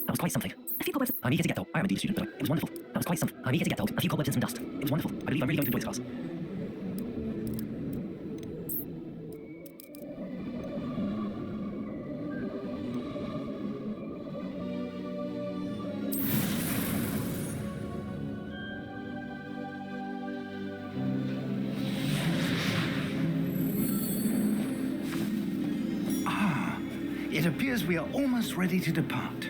That was quite something. A few cobwebs. I'm eager to get though. I am a D student, but it was wonderful. That was quite something. I'm eager to get though. A few cobwebs and some dust. It was wonderful. I believe I'm really going to enjoy this class. It appears we are almost ready to depart.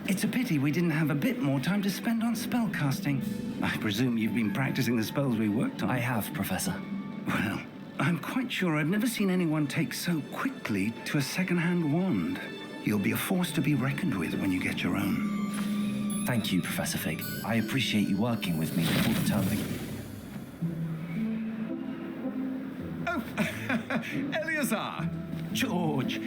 It's a pity we didn't have a bit more time to spend on spellcasting. I presume you've been practicing the spells we worked on. I have, Professor. Well, I'm quite sure I've never seen anyone take so quickly to a second-hand wand. You'll be a force to be reckoned with when you get your own. Thank you, Professor Fig. I appreciate you working with me before the term begins. Oh, Eleazar! George,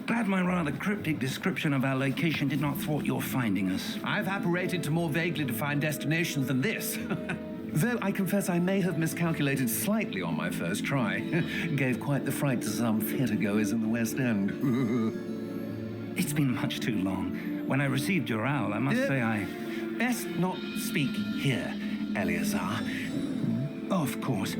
glad my rather cryptic description of our location did not thwart your finding us. I've apparated to more vaguely defined destinations than this. Though I confess I may have miscalculated slightly on my first try. Gave quite the fright to some theatre-goers in the West End. It's been much too long. When I received your owl, I must say I... Best not speak here, Eleazar. Of course.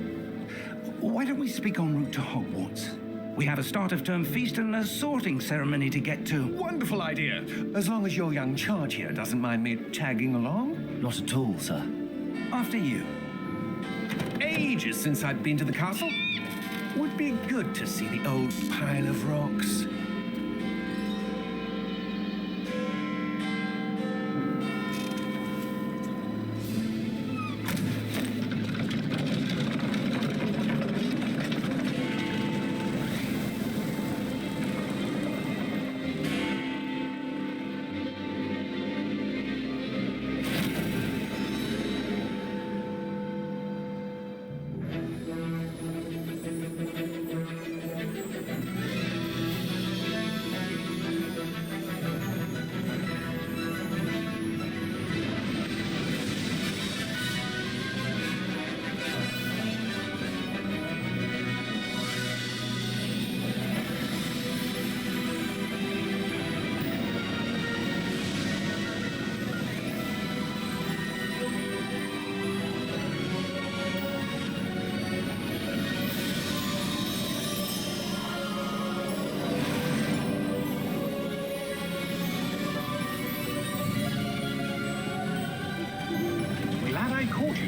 Why don't we speak en route to Hogwarts? We have a start-of-term feast and a sorting ceremony to get to. Wonderful idea. As long as your young charge here doesn't mind me tagging along. Not at all, sir. After you. Ages since I'd been to the castle. Would be good to see the old pile of rocks.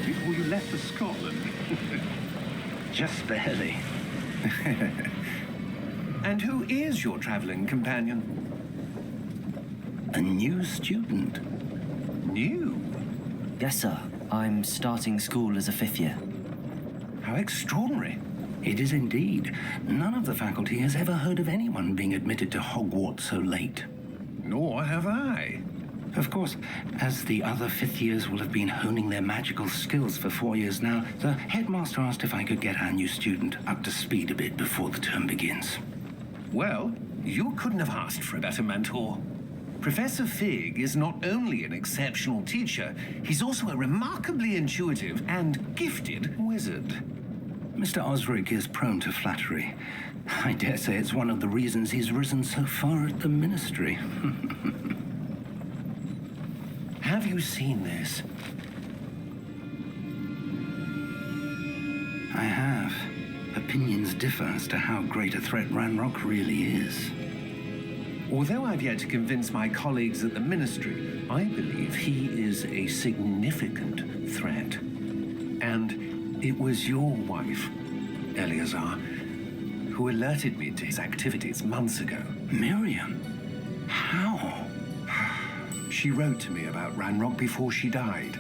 Before you left for Scotland. Just barely. And who is your traveling companion? A new student. New? Yes, sir. I'm starting school as a 5th year. How extraordinary. It is indeed. None of the faculty has ever heard of anyone being admitted to Hogwarts so late. Nor have I. Of course, as the other 5th years will have been honing their magical skills for 4 years now, the headmaster asked if I could get our new student up to speed a bit before the term begins. Well, you couldn't have asked for a better mentor. Professor Fig is not only an exceptional teacher, he's also a remarkably intuitive and gifted wizard. Mr. Osric is prone to flattery. I dare say it's one of the reasons he's risen so far at the ministry. Have you seen this? I have. Opinions differ as to how great a threat Ranrock really is. Although I've yet to convince my colleagues at the Ministry, I believe he is a significant threat. And it was your wife, Eleazar, who alerted me to his activities months ago. Miriam? How? She wrote to me about Ranrock before she died,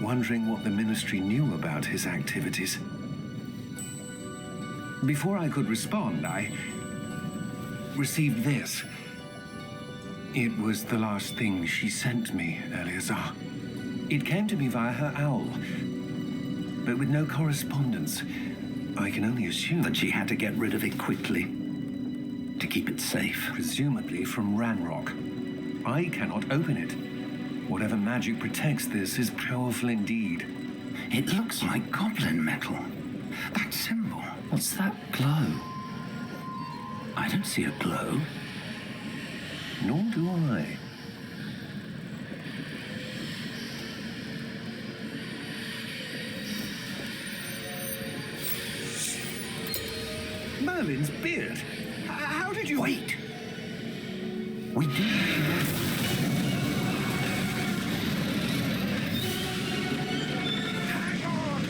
wondering what the Ministry knew about his activities. Before I could respond, I received this. It was the last thing she sent me, Eleazar. It came to me via her owl, but with no correspondence. I can only assume That she had to get rid of it quickly to keep it safe. presumably from Ranrock. I cannot open it. Whatever magic protects this is powerful indeed. It looks like goblin metal. That symbol. What's that glow? I don't see a glow. Nor do I. Merlin's beard. How did you... Wait! We did. Hang on!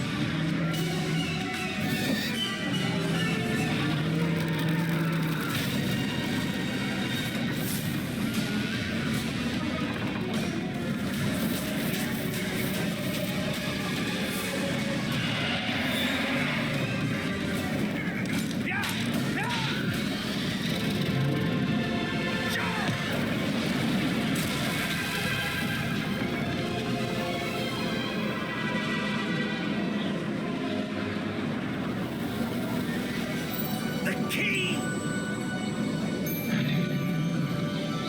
The key!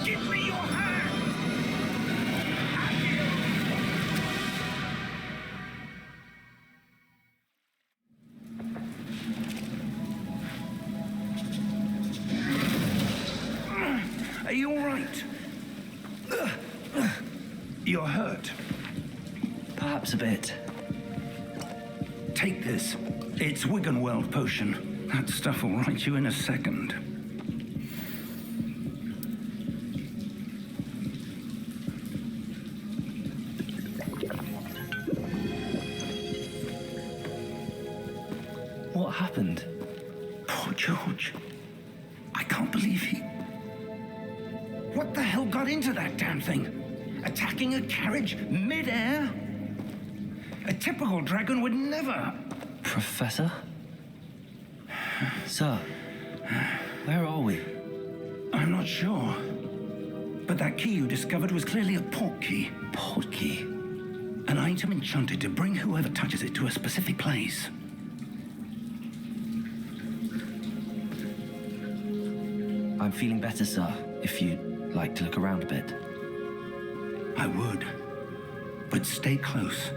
Give me your hand! Are you all right? You're hurt. Perhaps a bit. Take this. It's Wiggenweld potion. That stuff will right you in a second. What happened? Poor George. I can't believe he... What the hell got into that damn thing? Attacking a carriage mid-air? A typical dragon would never... Professor? Sir, where are we? I'm not sure. But that key you discovered was clearly a port key. Port key? An item enchanted to bring whoever touches it to a specific place. I'm feeling better, sir, if you'd like to look around a bit. I would. But stay close.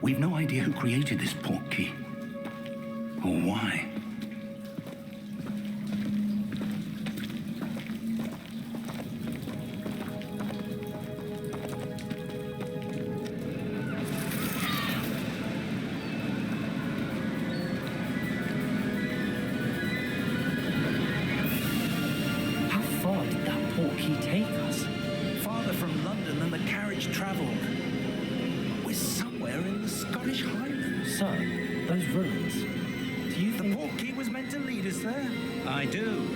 We've no idea who created this port key. Or why. How far did that port key take us? Farther from London than the carriage travelled. We're somewhere in the Scottish Highlands. Sir, those ruins. Do you The think... port key was meant to lead us there? I do.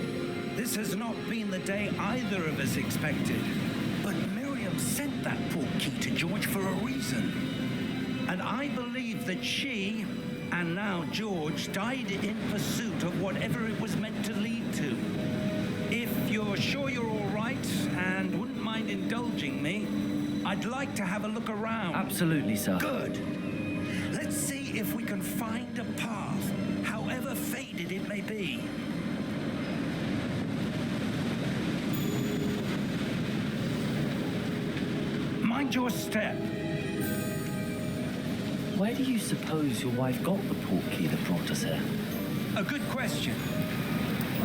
This has not been the day either of us expected. But Miriam sent that port key to George for a reason. And I believe that she, and now George, died in pursuit of whatever it was meant to lead to. If you're sure you're all right and wouldn't mind indulging me, I'd like to have a look around. Absolutely, sir. Good. Let's see if we can find a path, however faded it may be. Mind your step. Where do you suppose your wife got the port key that brought us here? A good question.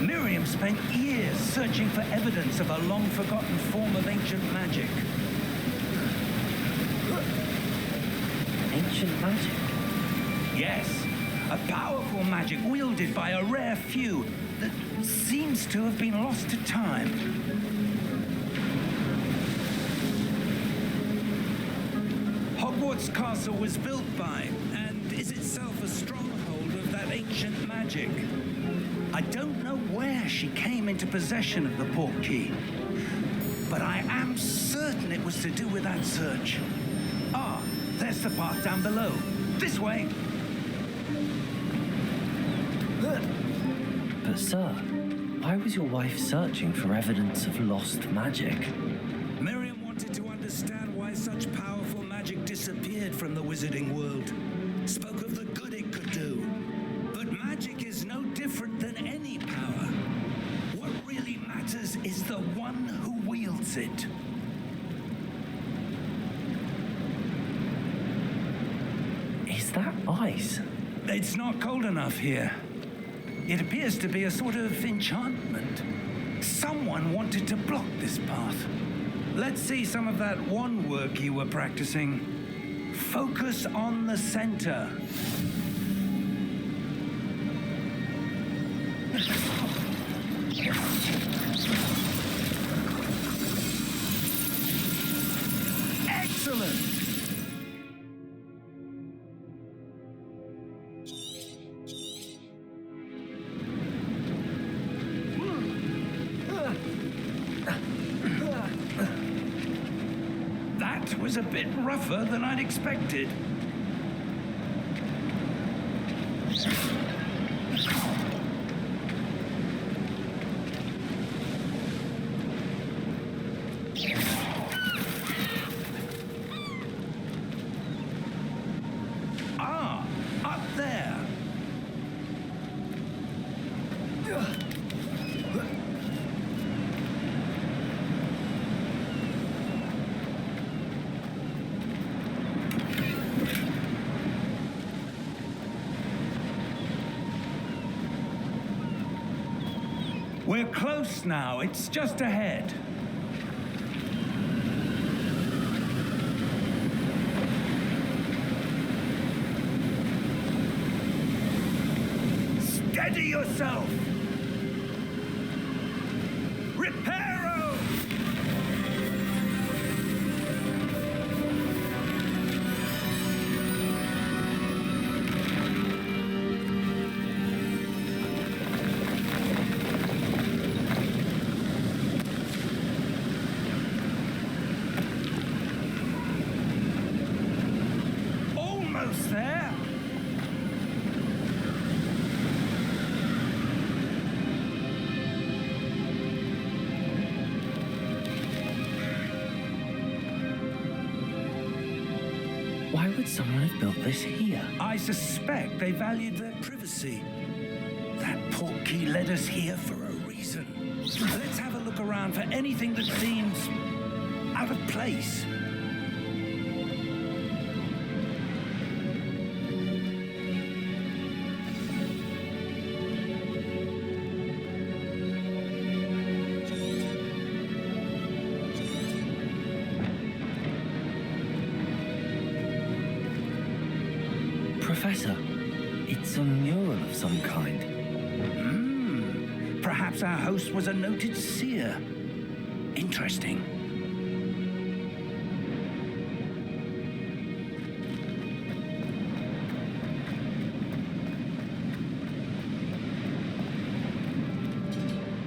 Miriam spent years searching for evidence of a long-forgotten form of ancient magic. Ancient magic? Yes, A powerful magic wielded by a rare few that seems to have been lost to time. Hogwarts Castle was built by, and is itself a stronghold of that ancient magic. I don't know where she came into possession of the portkey, but I am certain it was to do with that search. Ah, there's the path down below. This way. But sir, why was your wife searching for evidence of lost magic? Miriam wanted to understand why such powerful magic disappeared from the wizarding world. Spoke of the good it could do. But magic is no different than any power. What really matters is the one who wields it. Is that ice? It's not cold enough here. It appears to be a sort of enchantment. Someone wanted to block this path. Let's see some of that wand work you were practicing. Focus on the center. Excellent! That was a bit rougher than I'd expected. Ah, up there. We're close now. It's just ahead. Steady yourself! Reparo! Almost there. Why would someone have built this here? I suspect they valued their privacy. That portkey led us here for a reason. Let's have a look around for anything that seems out of place. Professor, it's a mural of some kind. Perhaps our host was a noted seer. Interesting.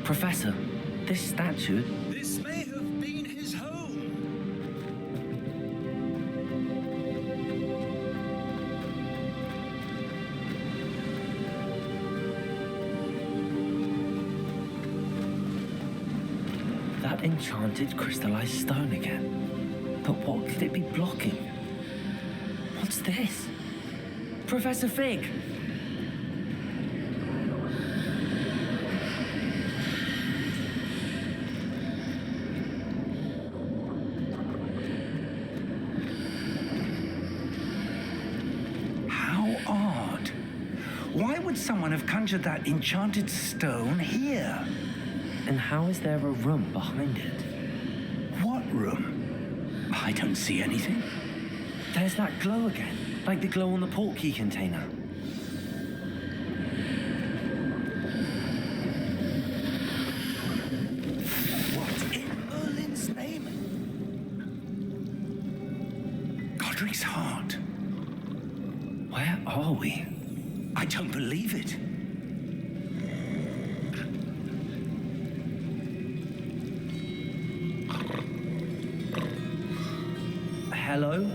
Professor, this statue... This may have been his home. That enchanted crystallized stone again. But what could it be blocking? What's this? Professor Fig! How odd. Why would someone have conjured that enchanted stone here? And how is there a room behind it? What room? I don't see anything. There's that glow again, like the glow on the portkey container. Cedric's heart. Where are we? I don't believe it. Hello?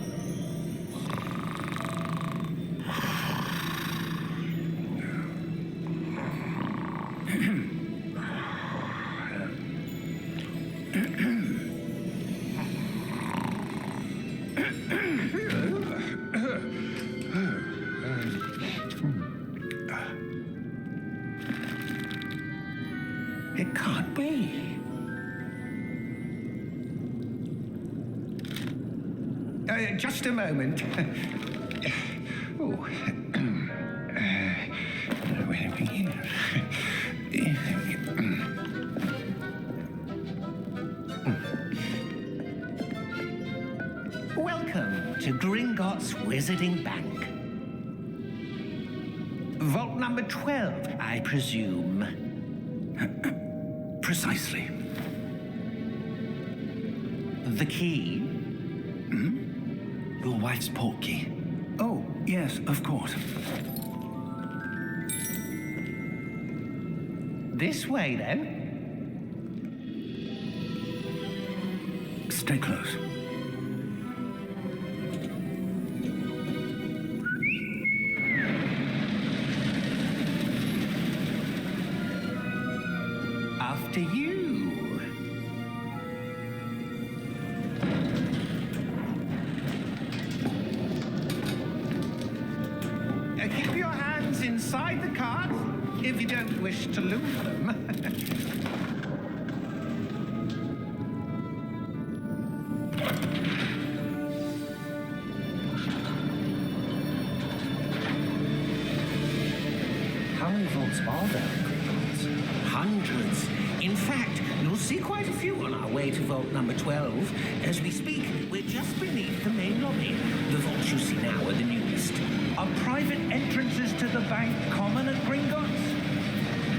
It can't be. Just a moment. Oh. Where are we here? Welcome to Gringotts Wizarding Bank. Vault number 12, I presume. Precisely. The key? Your wife's portkey. Oh, yes, of course. This way, then. Stay close. After you. Keep your hands inside the cart if you don't wish to lose them. How many vaults are there in Gringotts? Hundreds. In fact, you'll see quite a few on our way to vault number 12. As we speak, we're just beneath the main lobby. The vaults you see now are the newest. Are private entrances to the bank common at Gringotts?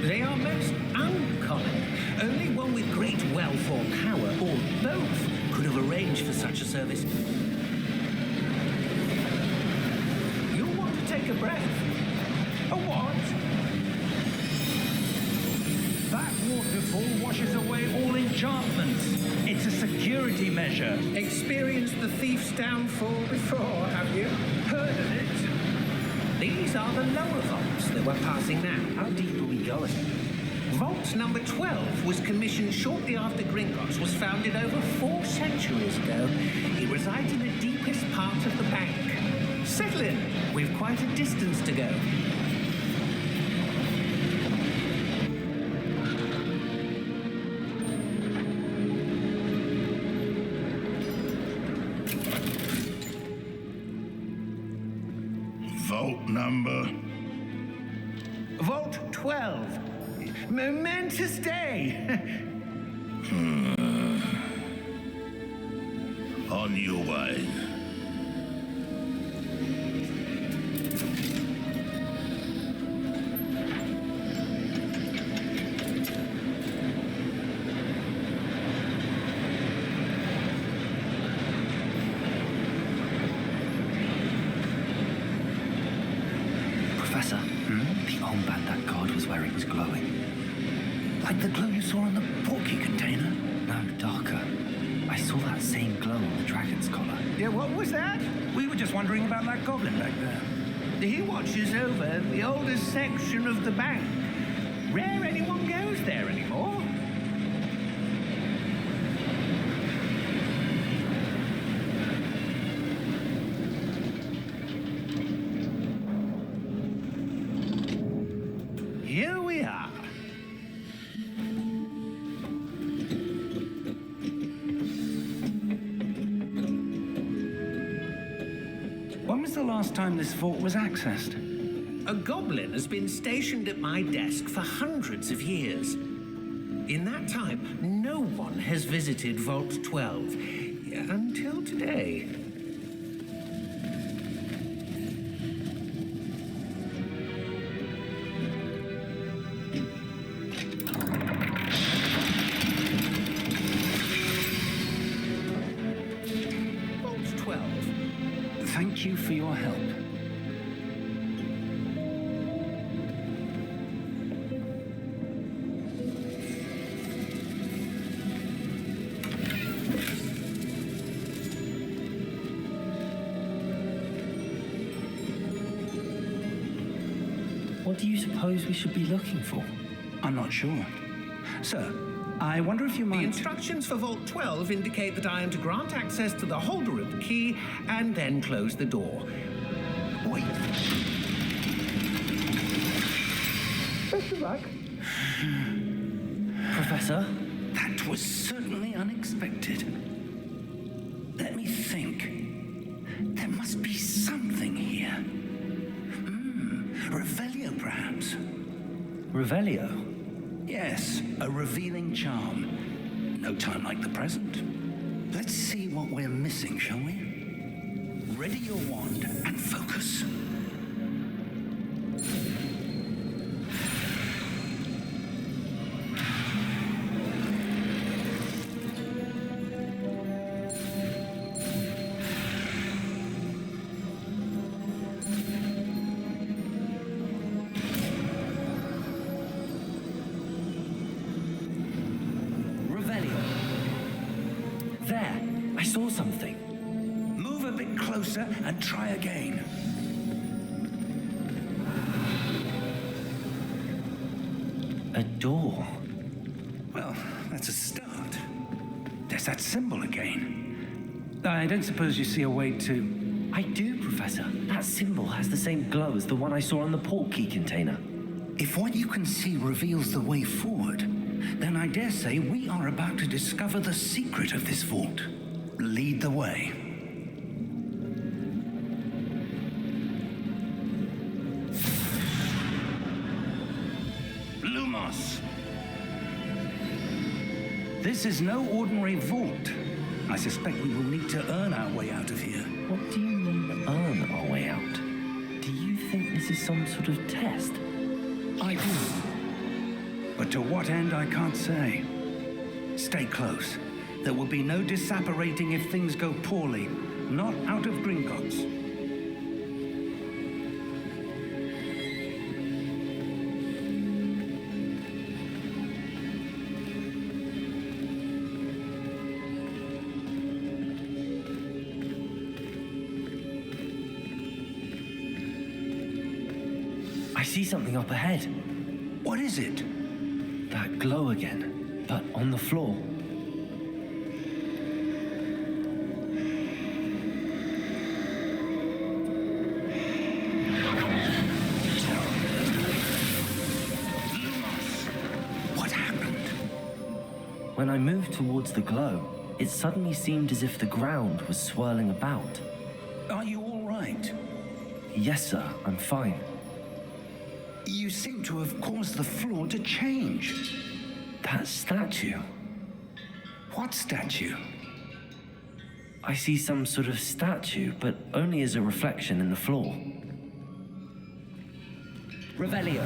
They are most uncommon. Only one with great wealth or power, or both, could have arranged for such a service. You'll want to take a breath. A what? That waterfall washes away all enchantments. It's a security measure. Experienced the thief's downfall before, have you? Heard of it? These are the lower vaults that we're passing now. How deep are we going? Vault number 12 was commissioned shortly after Gringotts was founded over 4 centuries ago. It resides in the deepest part of the bank. Settle in. We've quite a distance to go. Vault number? Vault 12. Momentous day. On your way. Professor, the armband that guard was wearing was glowing. Like the glow you saw on the portkey container? No, darker. I saw that same glow on the dragon's collar. Yeah, what was that? We were just wondering about that goblin back there. He watches over the oldest section of the bank. Rare anyone goes there anymore. Here we are. When was the last time this vault was accessed? A goblin has been stationed at my desk for hundreds of years. In that time, no one has visited Vault 12 until today. Thank you for your help. What do you suppose we should be looking for? I'm not sure. Sir, I wonder if you The might... instructions for Vault 12 indicate that I am to grant access to the holder of the key and then close the door. Wait. Best of luck. Professor? That was certainly unexpected. Let me think. There must be something here. Revelio, perhaps. Revelio? Yes, a revealing charm. No time like the present. Let's see what we're missing, shall we? Ready your wand and focus. There, I saw something. Move a bit closer and try again. A door. Well, that's a start. There's that symbol again. I don't suppose you see a way to... I do, Professor. That symbol has the same glow as the one I saw on the port key container. If what you can see reveals the way forward, then I dare say we are about to discover the secret of this vault. Lead the way. Lumos! This is no ordinary vault. I suspect we will need to earn our way out of here. What do you mean, earn our way out? Do you think this is some sort of test? I do. But to what end, I can't say. Stay close. There will be no disapparating if things go poorly. Not out of Gringotts. I see something up ahead. What is it? That glow again, but on the floor. What happened? When I moved towards the glow, it suddenly seemed as if the ground was swirling about. Are you all right? Yes, sir, I'm fine. You seem to have caused the floor to change. That statue. What statue? I see some sort of statue, but only as a reflection in the floor. Revelio.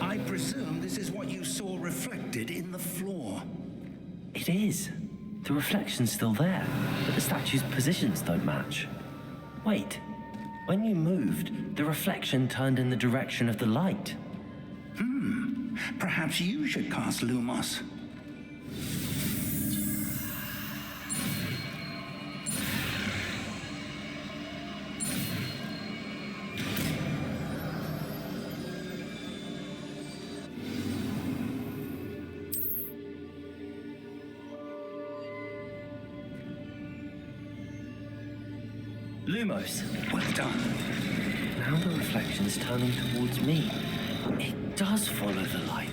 I presume this is what you saw reflected in the floor. It is. The reflection's still there, but the statue's positions don't match. Wait. When you moved, the reflection turned in the direction of the light. Perhaps you should cast Lumos. Lumos. Well done. Now the reflection's turning towards me. It does follow the light.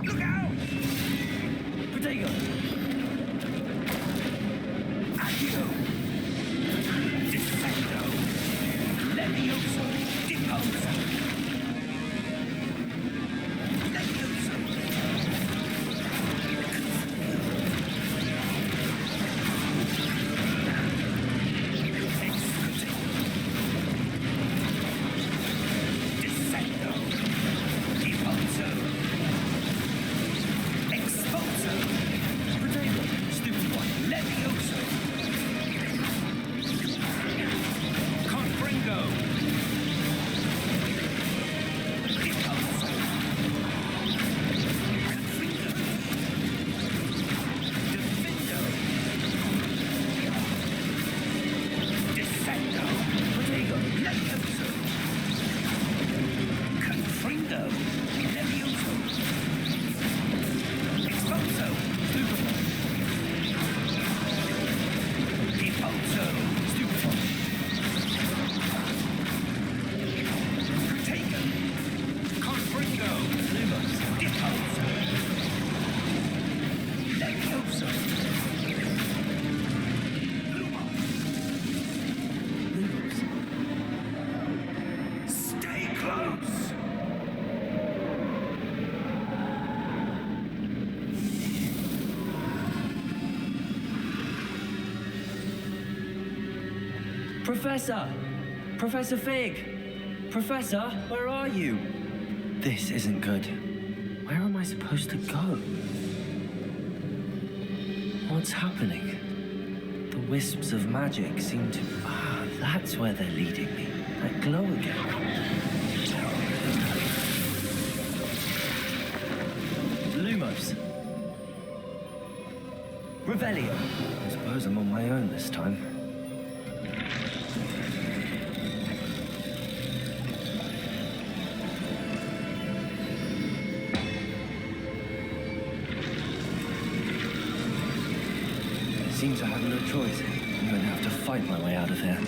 Look out! Potato! Accio! Dissecto! Levioso! Deposa! Levioso! Excelso! Professor! Professor Fig! Professor, where are you? This isn't good. Where am I supposed to go? What's happening? The wisps of magic seem to... Ah, that's where they're leading me. That glow again. Lumos. Revelio. I suppose I'm on my own this time. Seems I have no choice. I'm going to have to fight my way out of here.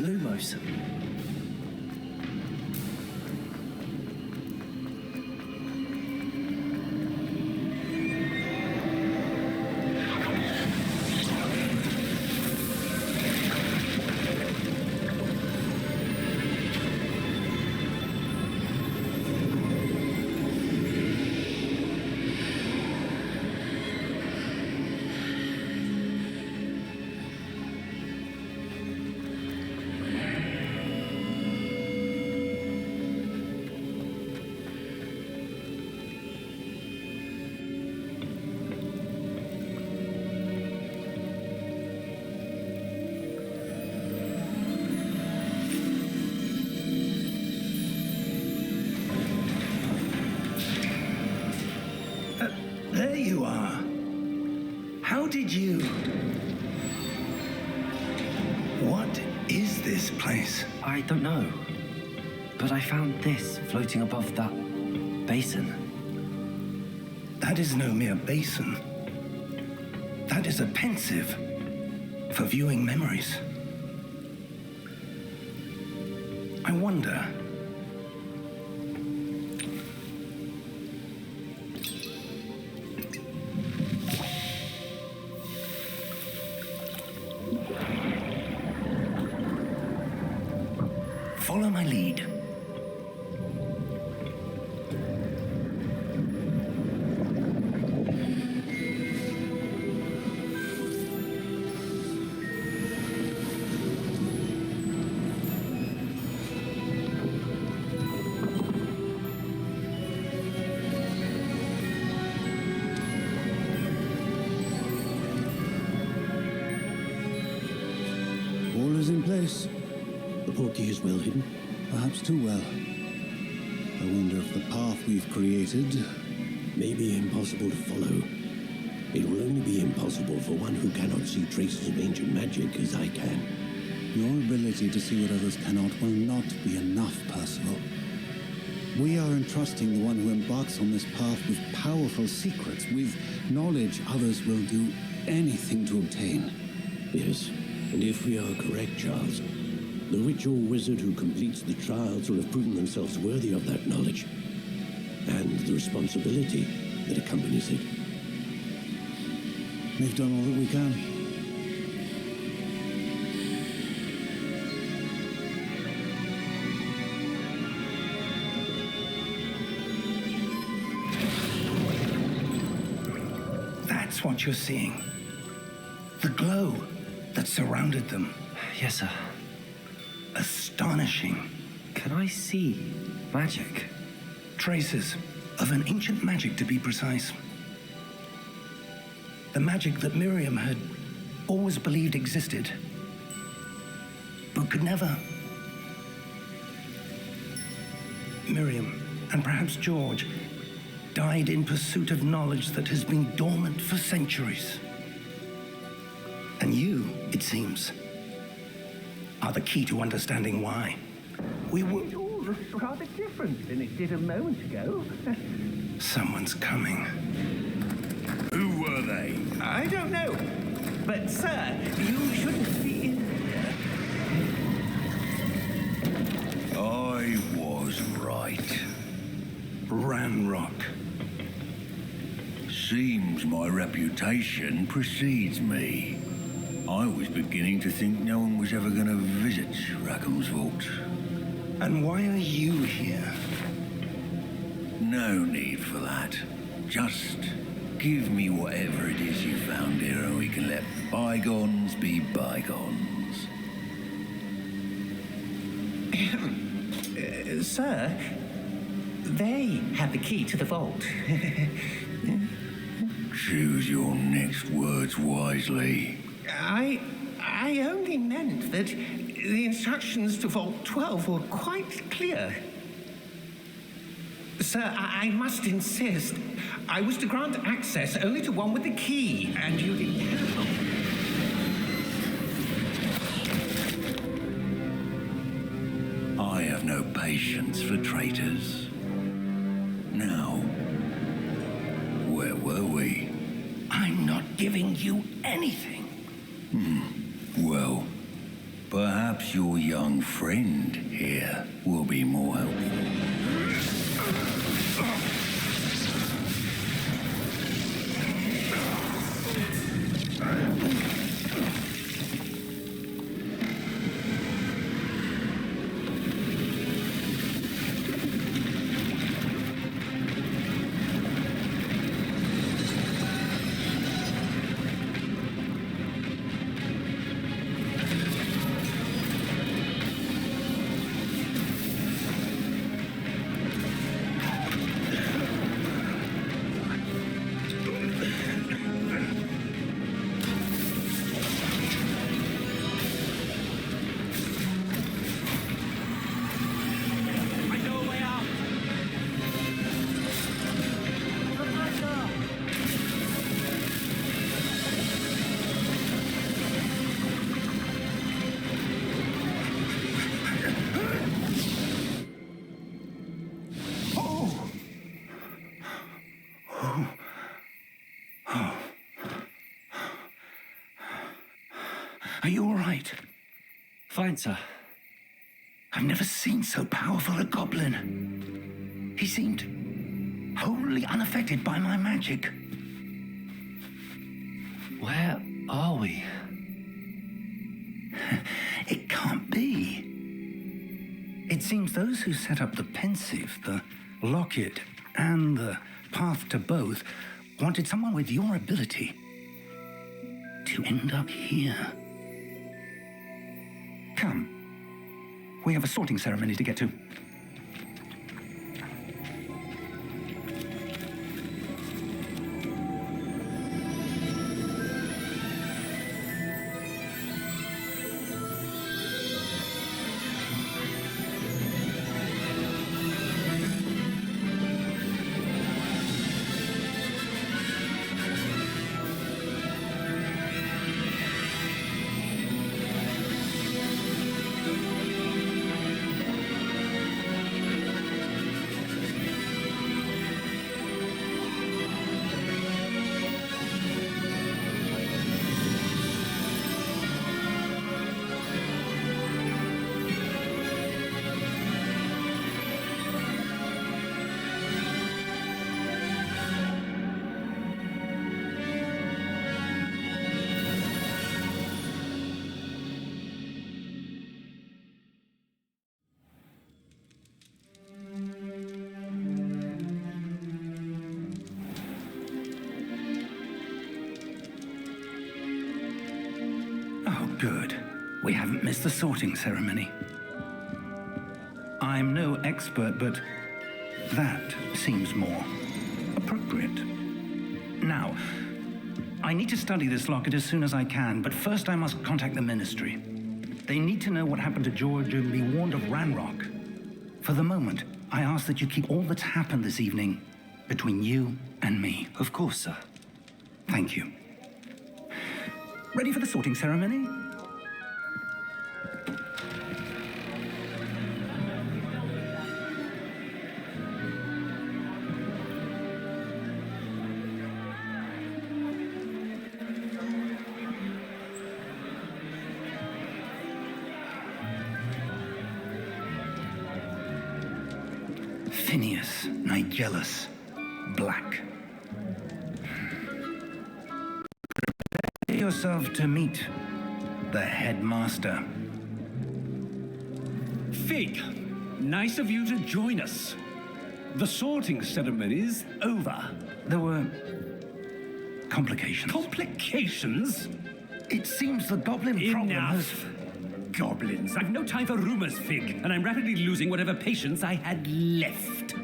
Lumos. There you are. How did you... What is this place? I don't know. But I found this floating above that basin. That is no mere basin. That is a pensive for viewing memories. I wonder... Follow my lead. All is in place. The portkey is well hidden. Perhaps too well. I wonder if the path we've created may be impossible to follow. It will only be impossible for one who cannot see traces of ancient magic as I can. Your ability to see what others cannot will not be enough, Percival. We are entrusting the one who embarks on this path with powerful secrets, with knowledge others will do anything to obtain. Yes, and if we are correct, Charles, the ritual wizard who completes the trials will have proven themselves worthy of that knowledge and the responsibility that accompanies it. We've done all that we can. That's what you're seeing. The glow that surrounded them. Yes, sir. Astonishing. Can I see magic? Traces of an ancient magic, to be precise. The magic that Miriam had always believed existed, but could never. Miriam, and perhaps George, died in pursuit of knowledge that has been dormant for centuries. And you, it seems, are the key to understanding why. It all looks rather different than it did a moment ago. Someone's coming. Who were they? I don't know. But, sir, you shouldn't be in here. I was right. Ranrock. Seems my reputation precedes me. I was beginning to think no one was ever going to visit Rackham's vault. And why are you here? No need for that. Just give me whatever it is you found here and we can let bygones be bygones. Sir, they have the key to the vault. Choose your next words wisely. I only meant that the instructions to Vault 12 were quite clear. Sir, I must insist. I was to grant access only to one with the key, and you didn't. I have no patience for traitors. Now, where were we? I'm not giving you anything. Well, perhaps your young friend here will be more helpful. Are you all right? Fine, sir. I've never seen so powerful a goblin. He seemed wholly unaffected by my magic. Where are we? It can't be. It seems those who set up the pensive, the locket, and the path to both wanted someone with your ability to end up here. Come. We have a sorting ceremony to get to. Oh, good. We haven't missed the sorting ceremony. I'm no expert, but that seems more appropriate. Now, I need to study this locket as soon as I can, but first I must contact the Ministry. They need to know what happened to George and be warned of Ranrock. For the moment, I ask that you keep all that's happened this evening between you and me. Of course, sir. Thank you. Ready for the sorting ceremony? Phineas Nigellus Black. Prepare yourself to meet the headmaster. Fig, nice of you to join us. The sorting ceremony's over. There were complications. Complications? It seems the goblin problem has... Enough. Goblins. I've no time for rumors, Fig, and I'm rapidly losing whatever patience I had left.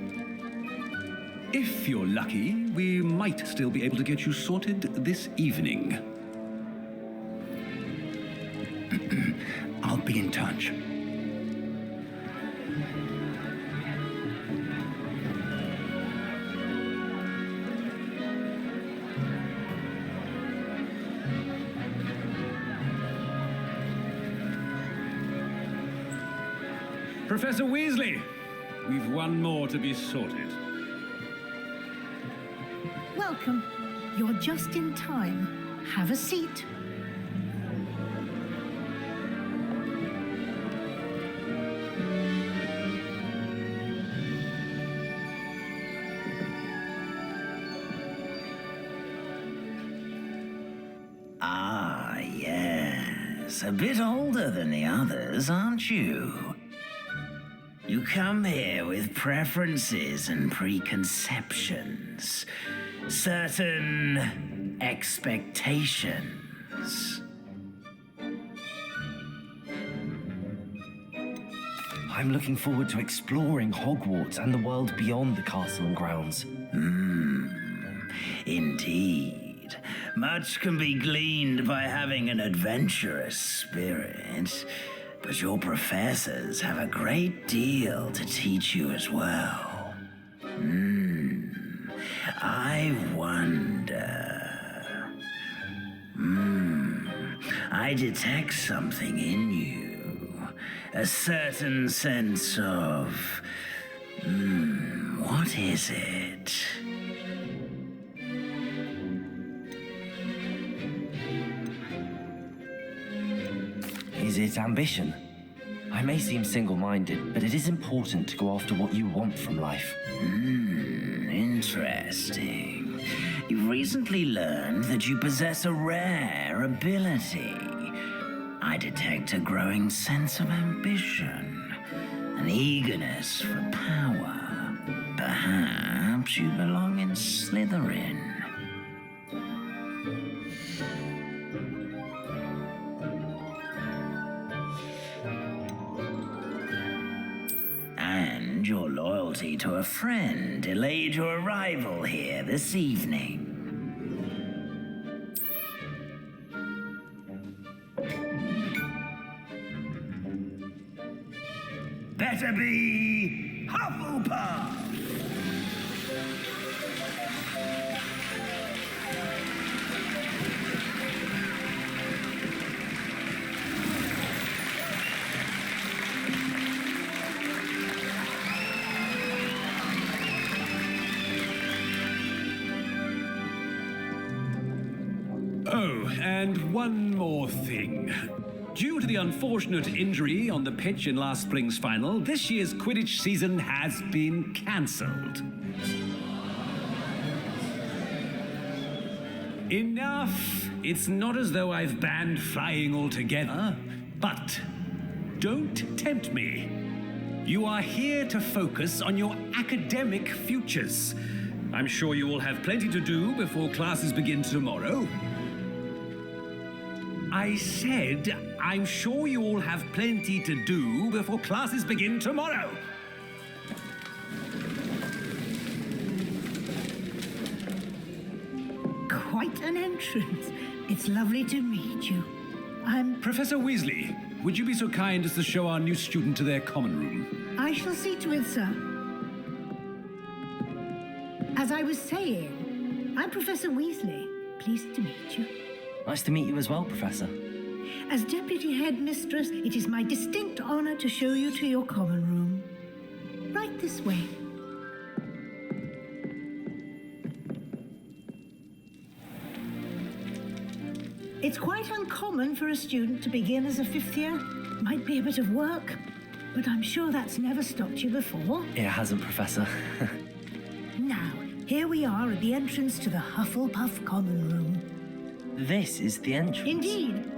If you're lucky, we might still be able to get you sorted this evening. I'll be in touch. Professor Weasley, we've one more to be sorted. Welcome. You're just in time. Have a seat. Ah, yes. A bit older than the others, aren't you? You come here with preferences and preconceptions. Certain expectations. I'm looking forward to exploring Hogwarts and the world beyond the castle and grounds. Indeed. Much can be gleaned by having an adventurous spirit, but your professors have a great deal to teach you as well. I wonder... I detect something in you. A certain sense of... what is it? Is it ambition? I may seem single-minded, but it is important to go after what you want from life. Interesting. You've recently learned that you possess a rare ability. I detect a growing sense of ambition, an eagerness for power. Perhaps you belong in Slytherin. And your loyalty to a friend delayed your arrival here this evening. Better be Hufflepuff! Oh, and one more thing. Due to the unfortunate injury on the pitch in last spring's final, this year's Quidditch season has been cancelled. Enough! It's not as though I've banned flying altogether, but don't tempt me. You are here to focus on your academic futures. I'm sure you will have plenty to do before classes begin tomorrow. I said I'm sure you all have plenty to do before classes begin tomorrow. Quite an entrance. It's lovely to meet you. I'm... Professor Weasley, would you be so kind as to show our new student to their common room? I shall see to it, sir. As I was saying, I'm Professor Weasley. Pleased to meet you. Nice to meet you as well, Professor. As Deputy Headmistress, it is my distinct honor to show you to your common room. Right this way. It's quite uncommon for a student to begin as a fifth year. Might be a bit of work, but I'm sure that's never stopped you before. It hasn't, Professor. Now, here we are at the entrance to the Hufflepuff Common Room. This is the entrance. Indeed.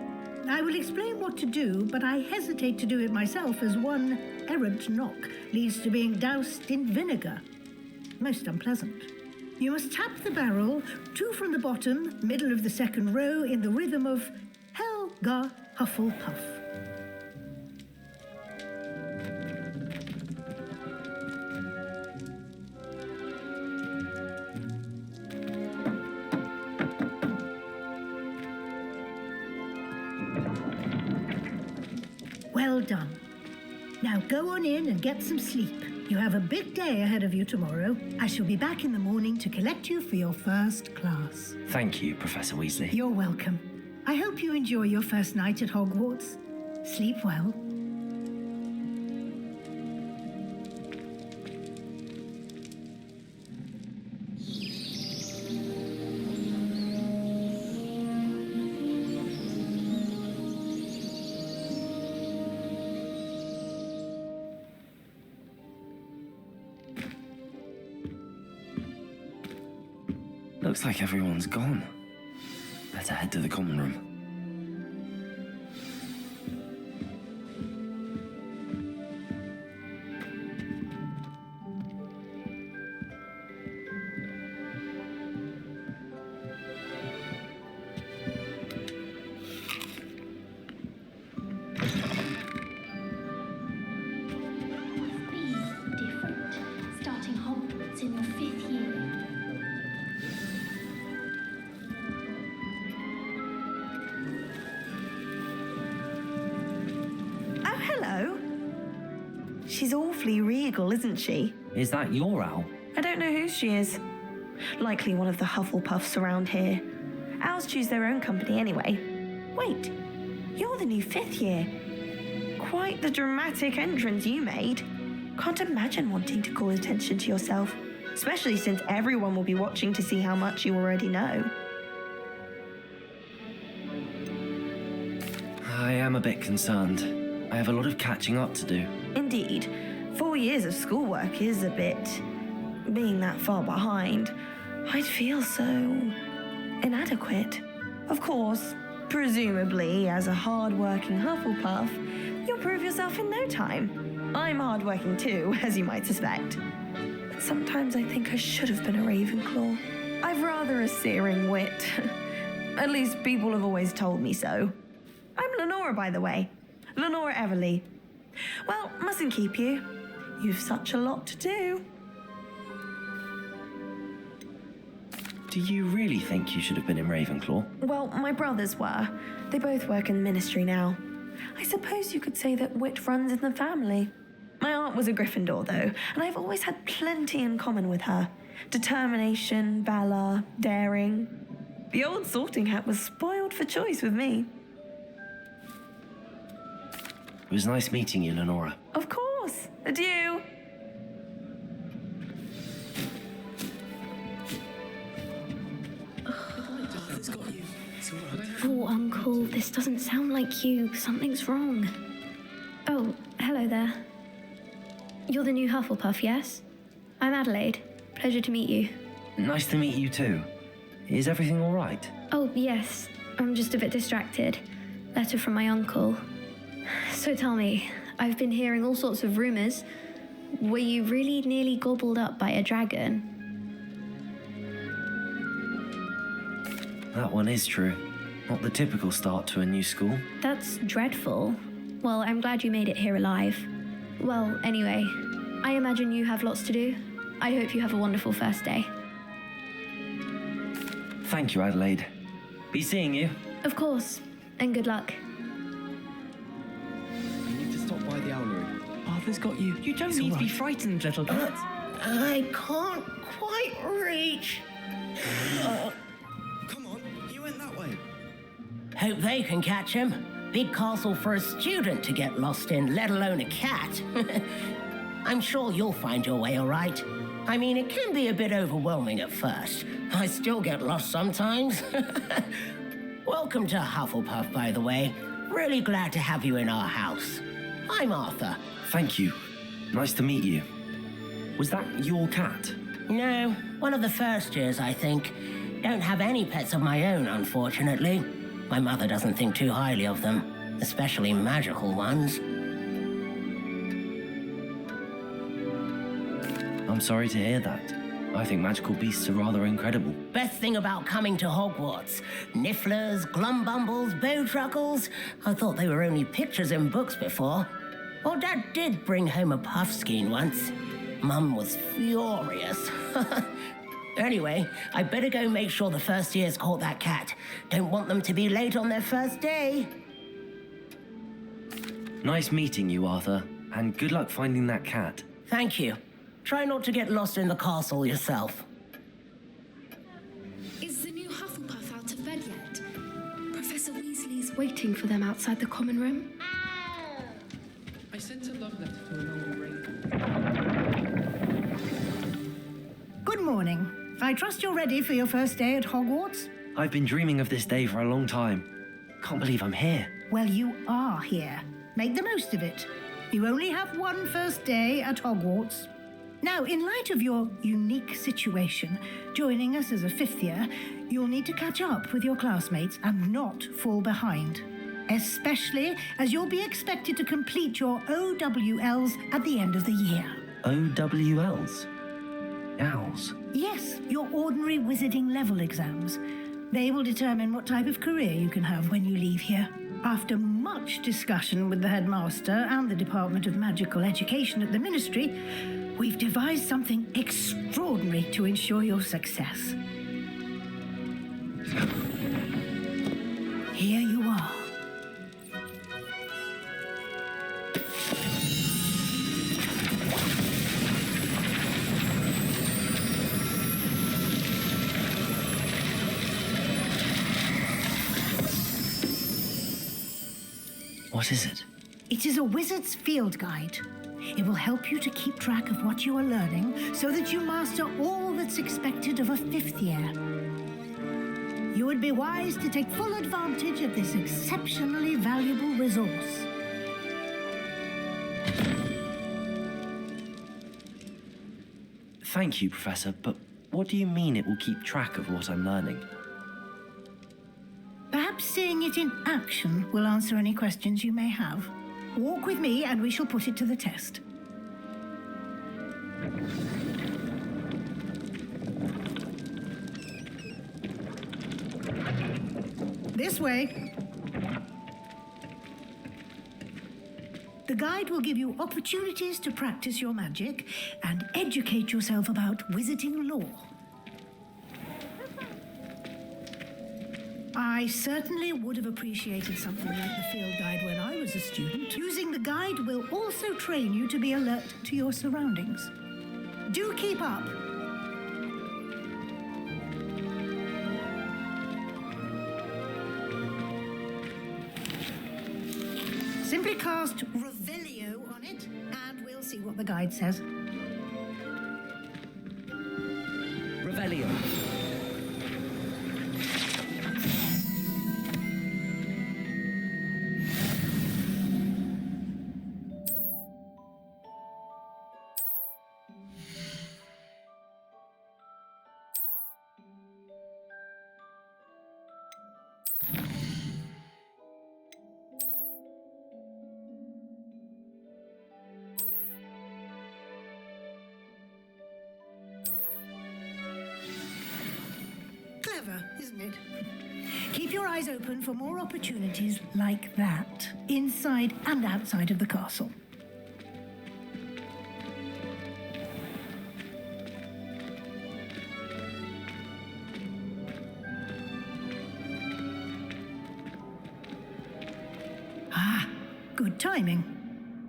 I will explain what to do, but I hesitate to do it myself as one errant knock leads to being doused in vinegar. Most unpleasant. You must tap the barrel, 2 from the bottom, middle of the second row, in the rhythm of Helga Hufflepuff. Well done. Now go on in and get some sleep. You have a big day ahead of you tomorrow. I shall be back in the morning to collect you for your first class. Thank you, Professor Weasley. You're welcome. I hope you enjoy your first night at Hogwarts. Sleep well. Looks like everyone's gone. Better head to the common room. Different. Starting Hogwarts in your 5th year. Hello. She's awfully regal, isn't she? Is that your owl? I don't know who she is. Likely one of the Hufflepuffs around here. Owls choose their own company anyway. Wait, you're the new 5th year. Quite the dramatic entrance you made. Can't imagine wanting to call attention to yourself, especially since everyone will be watching to see how much you already know. I am a bit concerned. I have a lot of catching up to do. Indeed. 4 years of schoolwork is a bit... being that far behind, I'd feel so... inadequate. Of course, presumably, as a hard-working Hufflepuff, you'll prove yourself in no time. I'm hard-working too, as you might suspect. But sometimes I think I should have been a Ravenclaw. I've rather a searing wit. At least people have always told me so. I'm Lenora, by the way. Lenora Everly. Well, mustn't keep you. You've such a lot to do. Do you really think you should have been in Ravenclaw? Well, my brothers were. They both work in the ministry now. I suppose you could say that wit runs in the family. My aunt was a Gryffindor, though, and I've always had plenty in common with her. Determination, valor, daring. The old sorting hat was spoiled for choice with me. It was nice meeting you, Lenora. Of course. Adieu. Oh, Uncle, this doesn't sound like you. Something's wrong. Oh, hello there. You're the new Hufflepuff, yes? I'm Adelaide. Pleasure to meet you. Nice to meet you too. Is everything all right? Oh, yes. I'm just a bit distracted. Letter from my uncle. So tell me, I've been hearing all sorts of rumors. Were you really nearly gobbled up by a dragon? That one is true. Not the typical start to a new school. That's dreadful. Well, I'm glad you made it here alive. Well, anyway, I imagine you have lots to do. I hope you have a wonderful first day. Thank you, Adelaide. Be seeing you. Of course, and good luck. You need to stop by the owlery. Arthur's got you. You don't need to be frightened, little cat. I can't quite reach. Come on, you went that way. Hope they can catch him. Big castle for a student to get lost in, let alone a cat. I'm sure you'll find your way all right. I mean, it can be a bit overwhelming at first. I still get lost sometimes. Welcome to Hufflepuff, by the way. Really glad to have you in our house. I'm Arthur. Thank you. Nice to meet you. Was that your cat? No, one of the first years, I think. Don't have any pets of my own, unfortunately. My mother doesn't think too highly of them, especially magical ones. I'm sorry to hear that. I think magical beasts are rather incredible. Best thing about coming to Hogwarts. Nifflers, Glumbumbles, Bowtruckles. I thought they were only pictures in books before. Well, Dad did bring home a Puffskein once. Mum was furious. Anyway, I better go make sure the first years caught that cat. Don't want them to be late on their first day. Nice meeting you, Arthur, and good luck finding that cat. Thank you. Try not to get lost in the castle yourself. Is the new Hufflepuff out of bed yet? Professor Weasley's waiting for them outside the common room. I sent a love letter to a long ring. Good morning. I trust you're ready for your first day at Hogwarts? I've been dreaming of this day for a long time. Can't believe I'm here. Well, you are here. Make the most of it. You only have one first day at Hogwarts. Now, in light of your unique situation, joining us as a fifth year, you'll need to catch up with your classmates and not fall behind. Especially as you'll be expected to complete your OWLs at the end of the year. OWLs? Owls? Yes, your ordinary wizarding level exams. They will determine what type of career you can have when you leave here. After much discussion with the headmaster and the Department of Magical Education at the Ministry, we've devised something extraordinary to ensure your success. Here you are. What is it? It is a wizard's field guide. It will help you to keep track of what you are learning so that you master all that's expected of a fifth year. You would be wise to take full advantage of this exceptionally valuable resource. Thank you, Professor, but what do you mean it will keep track of what I'm learning? Perhaps seeing it in action will answer any questions you may have. Walk with me and we shall put it to the test. This way. The guide will give you opportunities to practice your magic and educate yourself about wizarding lore. I certainly would have appreciated something like the field guide when I was a student. Using the guide will also train you to be alert to your surroundings. Do keep up. Simply cast Revelio on it, and we'll see what the guide says. Revelio. Clever, isn't it? Keep your eyes open for more opportunities like that, inside and outside of the castle. Ah, good timing.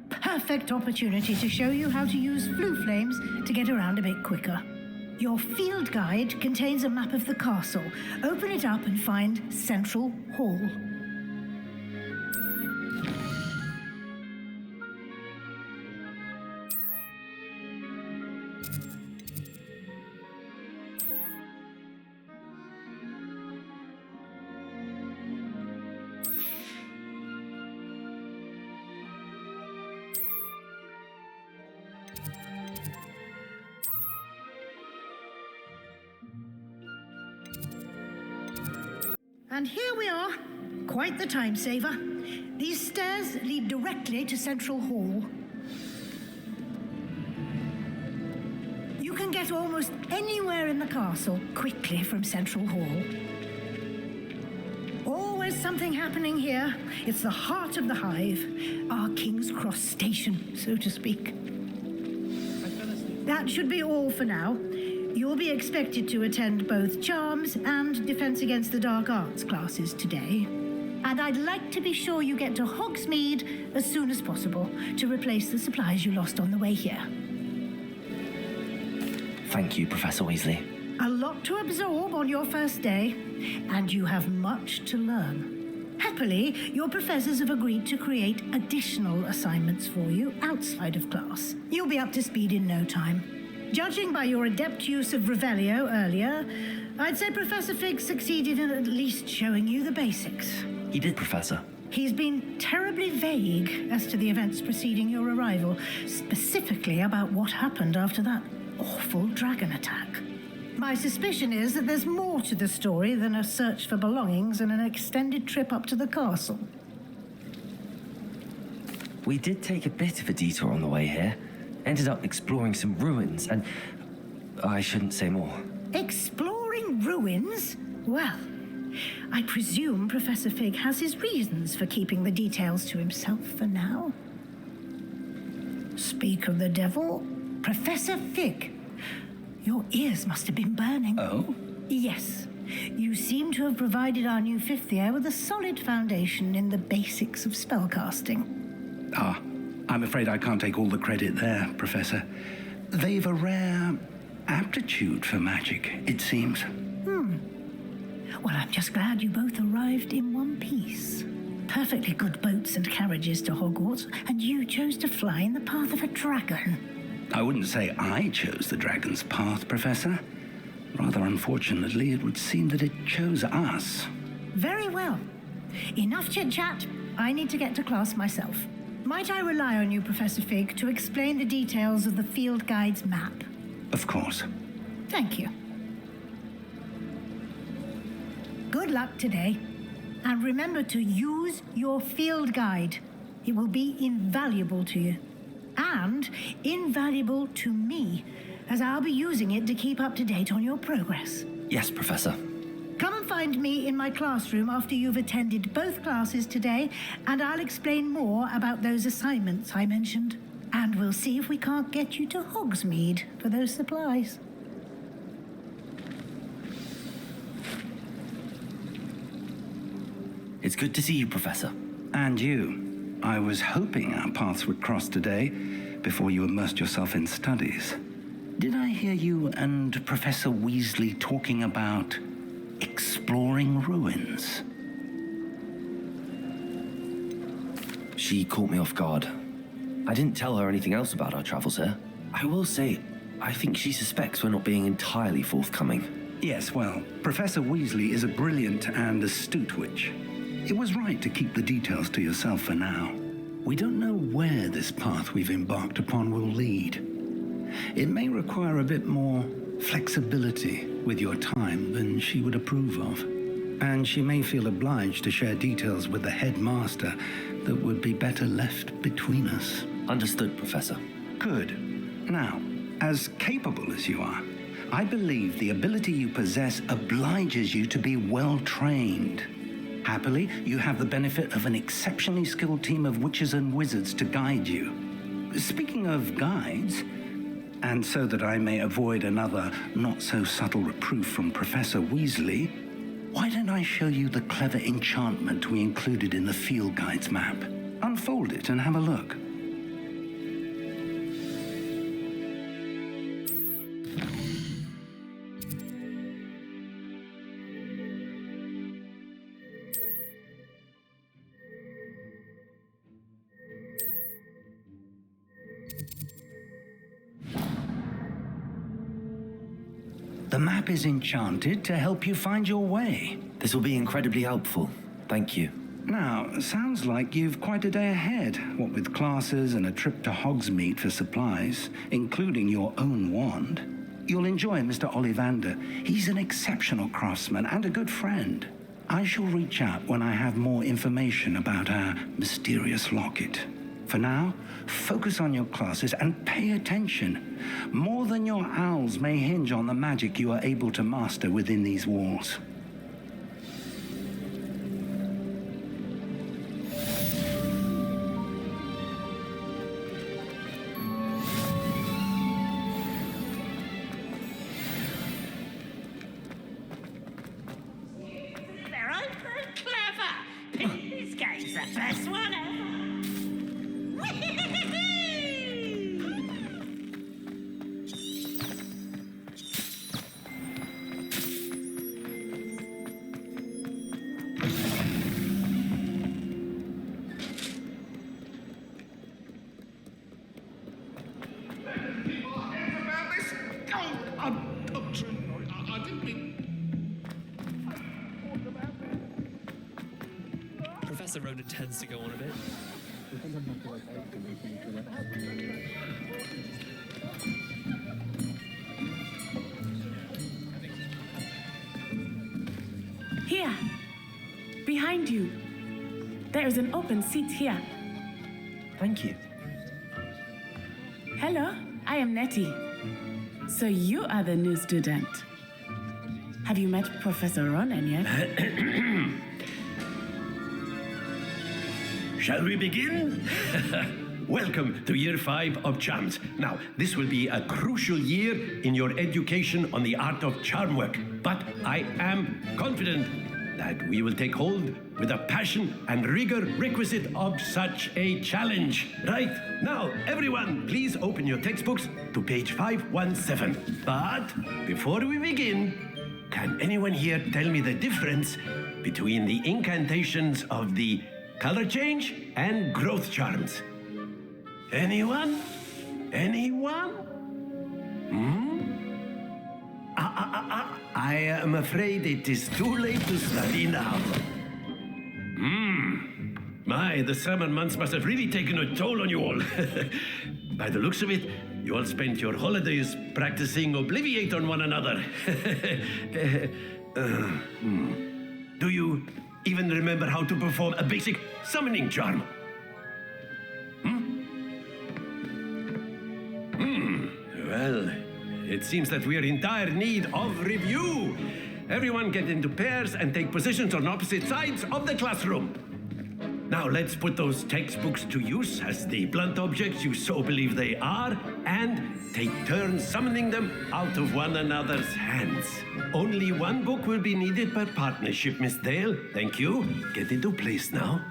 Perfect opportunity to show you how to use flue flames to get around a bit quicker. Your field guide contains a map of the castle. Open it up and find Central Hall. And here we are. Quite the time saver. These stairs lead directly to Central Hall. You can get almost anywhere in the castle quickly from Central Hall. Always something happening here. It's the heart of the hive, our King's Cross station, so to speak. That should be all for now. You'll be expected to attend both Charms and Defense Against the Dark Arts classes today. And I'd like to be sure you get to Hogsmeade as soon as possible to replace the supplies you lost on the way here. Thank you, Professor Weasley. A lot to absorb on your first day, and you have much to learn. Happily, your professors have agreed to create additional assignments for you outside of class. You'll be up to speed in no time. Judging by your adept use of Revelio earlier, I'd say Professor Fig succeeded in at least showing you the basics. He did, Professor. He's been terribly vague as to the events preceding your arrival, specifically about what happened after that awful dragon attack. My suspicion is that there's more to the story than a search for belongings and an extended trip up to the castle. We did take a bit of a detour on the way here. Ended up exploring some ruins, and I shouldn't say more. Exploring ruins? Well, I presume Professor Fig has his reasons for keeping the details to himself for now. Speak of the devil, Professor Fig. Your ears must have been burning. Oh? Yes. You seem to have provided our new fifth year with a solid foundation in the basics of spellcasting. Ah, I'm afraid I can't take all the credit there, Professor. They've a rare aptitude for magic, it seems. Well, I'm just glad you both arrived in one piece. Perfectly good boats and carriages to Hogwarts, and you chose to fly in the path of a dragon. I wouldn't say I chose the dragon's path, Professor. Rather unfortunately, it would seem that it chose us. Very well. Enough chit-chat. I need to get to class myself. Might I rely on you, Professor Fig, to explain the details of the field guide's map? Of course. Thank you. Good luck today. And remember to use your field guide. It will be invaluable to you. And invaluable to me, as I'll be using it to keep up to date on your progress. Yes, Professor. Come and find me in my classroom after you've attended both classes today, and I'll explain more about those assignments I mentioned. And we'll see if we can't get you to Hogsmeade for those supplies. It's good to see you, Professor. And you. I was hoping our paths would cross today before you immersed yourself in studies. Did I hear you and Professor Weasley talking about exploring ruins? She caught me off guard. I didn't tell her anything else about our travels here. I will say, I think she suspects we're not being entirely forthcoming. Yes, well, Professor Weasley is a brilliant and astute witch. It was right to keep the details to yourself for now. We don't know where this path we've embarked upon will lead. It may require a bit more flexibility with your time than she would approve of. And she may feel obliged to share details with the headmaster that would be better left between us. Understood, Professor. Good. Now, as capable as you are, I believe the ability you possess obliges you to be well trained. Happily, you have the benefit of an exceptionally skilled team of witches and wizards to guide you. Speaking of guides, and so that I may avoid another not-so-subtle reproof from Professor Weasley, why don't I show you the clever enchantment we included in the field guide's map? Unfold it and have a look. The map is enchanted to help you find your way. This will be incredibly helpful. Thank you. Now, sounds like you've quite a day ahead, what with classes and a trip to Hogsmeade for supplies, including your own wand. You'll enjoy Mr. Ollivander. He's an exceptional craftsman and a good friend. I shall reach out when I have more information about our mysterious locket. For now, focus on your classes and pay attention. More than your owls may hinge on the magic you are able to master within these walls. They're open clever. This game's the best one ever. Professor Ronan tends to go on a bit. Here, behind you. There is an open seat here. Thank you. Hello, I am Nettie. So you are the new student. Have you met Professor Ronan yet? Shall we begin? Welcome to Year 5 of Charms. Now, this will be a crucial year in your education on the art of charm work, but I am confident that we will take hold with the passion and rigor requisite of such a challenge. Right, now, everyone, please open your textbooks to page 517. But before we begin, can anyone here tell me the difference between the incantations of the color change and growth charms? Anyone? Anyone? I am afraid it is too late to study now. My, the summer months must have really taken a toll on you all. By the looks of it, you all spent your holidays practicing Obliviate on one another. Do you even remember how to perform a basic summoning charm? Well, it seems that we are in dire need of review. Everyone get into pairs and take positions on opposite sides of the classroom. Now let's put those textbooks to use as the blunt objects you so believe they are, and take turns summoning them out of one another's hands. Only one book will be needed per partnership, Miss Dale. Thank you. Get into place now.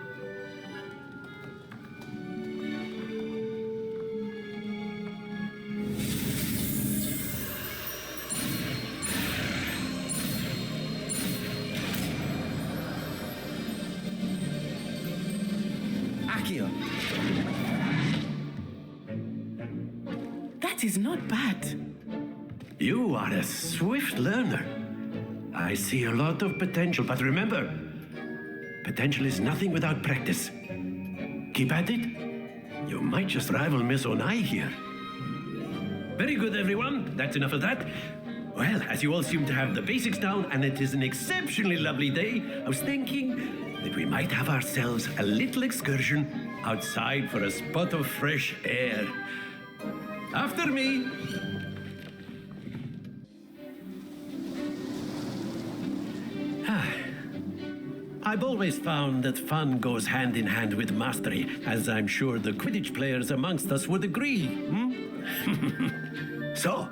That is not bad. You are a swift learner. I see a lot of potential, but remember, potential is nothing without practice. Keep at it. You might just rival Miss Onai here. Very good, everyone. That's enough of that. Well, as you all seem to have the basics down, and it is an exceptionally lovely day, I was thinking that we might have ourselves a little excursion outside for a spot of fresh air. After me. I've always found that fun goes hand in hand with mastery, as I'm sure the Quidditch players amongst us would agree. So,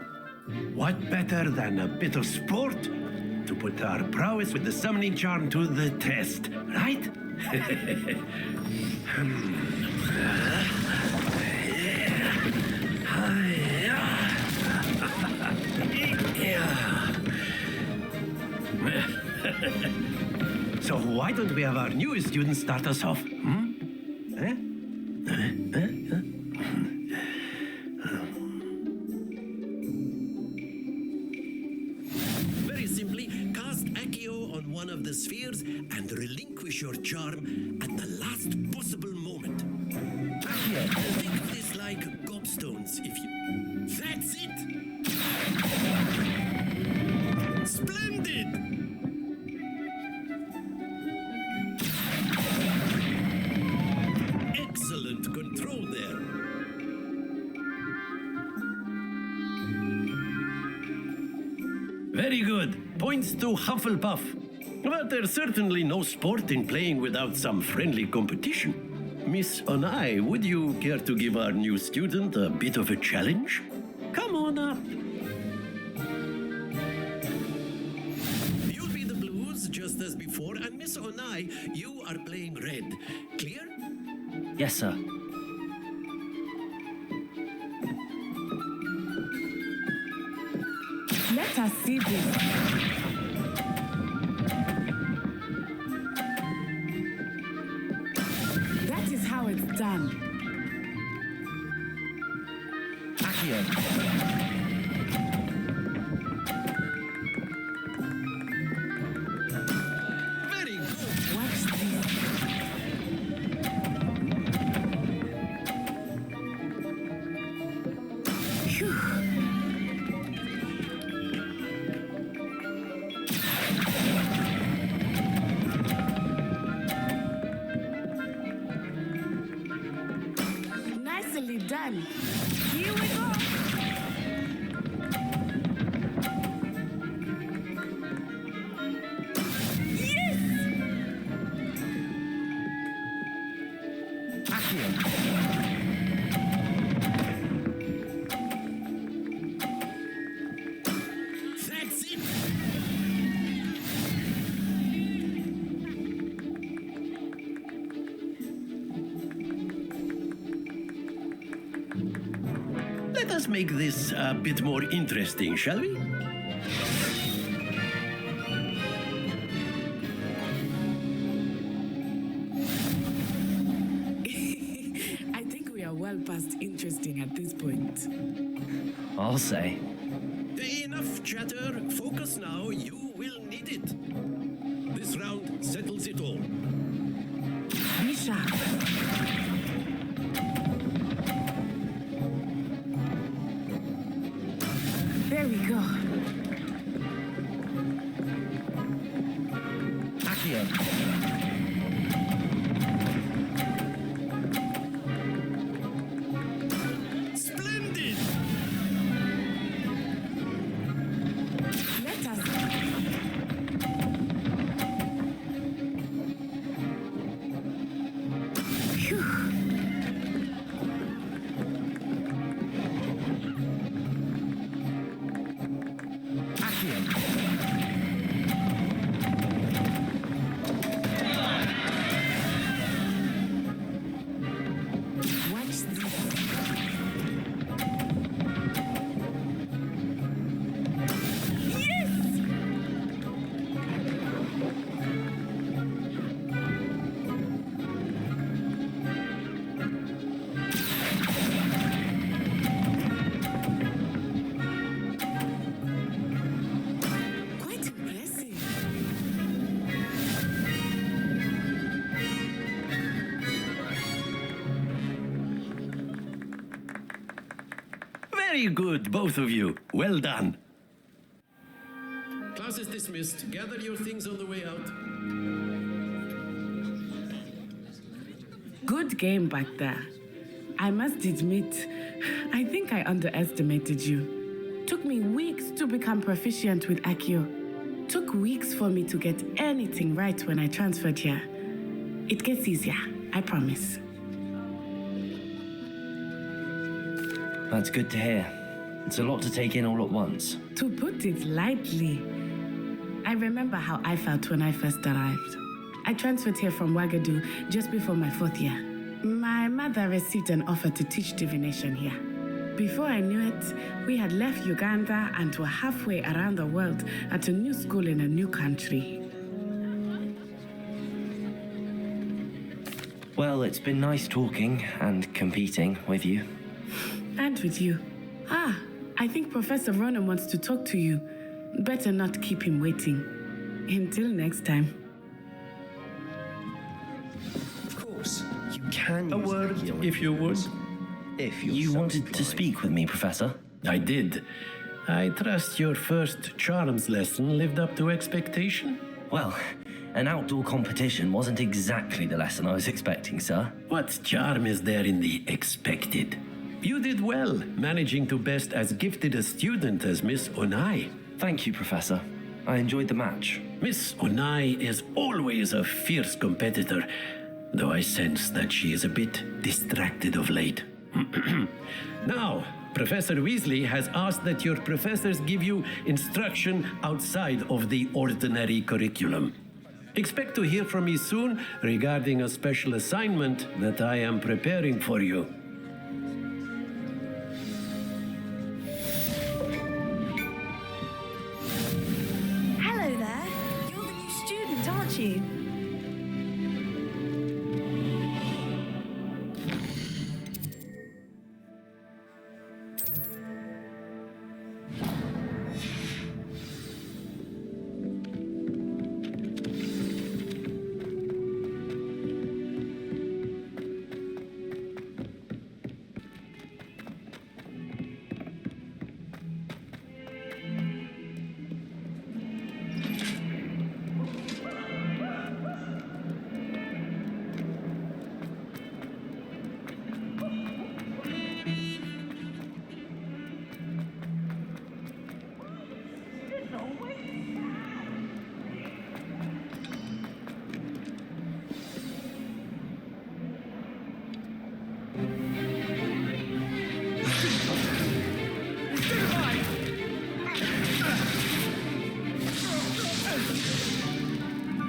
what better than a bit of sport to put our prowess with the summoning charm to the test, right? So why don't we have our newest student start us off? Very simply, cast Accio on one of the spheres and relinquish your charm at the last possible moment. Accio, think of this like gobstones if you... That's it! Splendid! Excellent control there. Very good. Points to Hufflepuff. But there's certainly no sport in playing without some friendly competition. Miss Onai, would you care to give our new student a bit of a challenge? Come on up. You'll be the blues just as before, and Miss Onai, you are playing red. Clear? Yes, sir. Let us see this. That is how it's done. Accio. Very good. Watch this. Phew. Nicely done. Here we go. Yes! That's it. Let us make this a bit more interesting, shall we? I think we are well past interesting at this point. I'll say. Enough chatter. Focus now. You will need it. This round settles it all. Be sharp. There we go. Accio. Splendid. Let us. Phew. Watch this. Yes! Quite impressive. Very good, both of you. Well done. Class is dismissed. Gather your things on the way out. Good game back there. I must admit, I think I underestimated you. Took me weeks to become proficient with Accio. took weeks for me to get anything right when I transferred here. It gets easier, I promise. That's good to hear. It's a lot to take in all at once. To put it lightly, I remember how I felt when I first arrived. I transferred here from Wagadu just before my 4th year. My mother received an offer to teach divination here. Before I knew it, we had left Uganda and were halfway around the world at a new school in a new country. Well, it's been nice talking and competing with you. And with you. I think Professor Ronan wants to talk to you. Better not keep him waiting. Until next time. Of course, you can. A word, if you would. If you're You so wanted to inclined. speak with me, Professor? I did. I trust your first charms lesson lived up to expectation? Well, an outdoor competition wasn't exactly the lesson I was expecting, sir. What charm is there in the expected? You did well, managing to best as gifted a student as Miss Onai. Thank you, Professor. I enjoyed the match. Miss Onai is always a fierce competitor, though I sense that she is a bit distracted of late. Now, Professor Weasley has asked that your professors give you instruction outside of the ordinary curriculum. Expect to hear from me soon regarding a special assignment that I am preparing for you. Hello there. You're the new student, aren't you?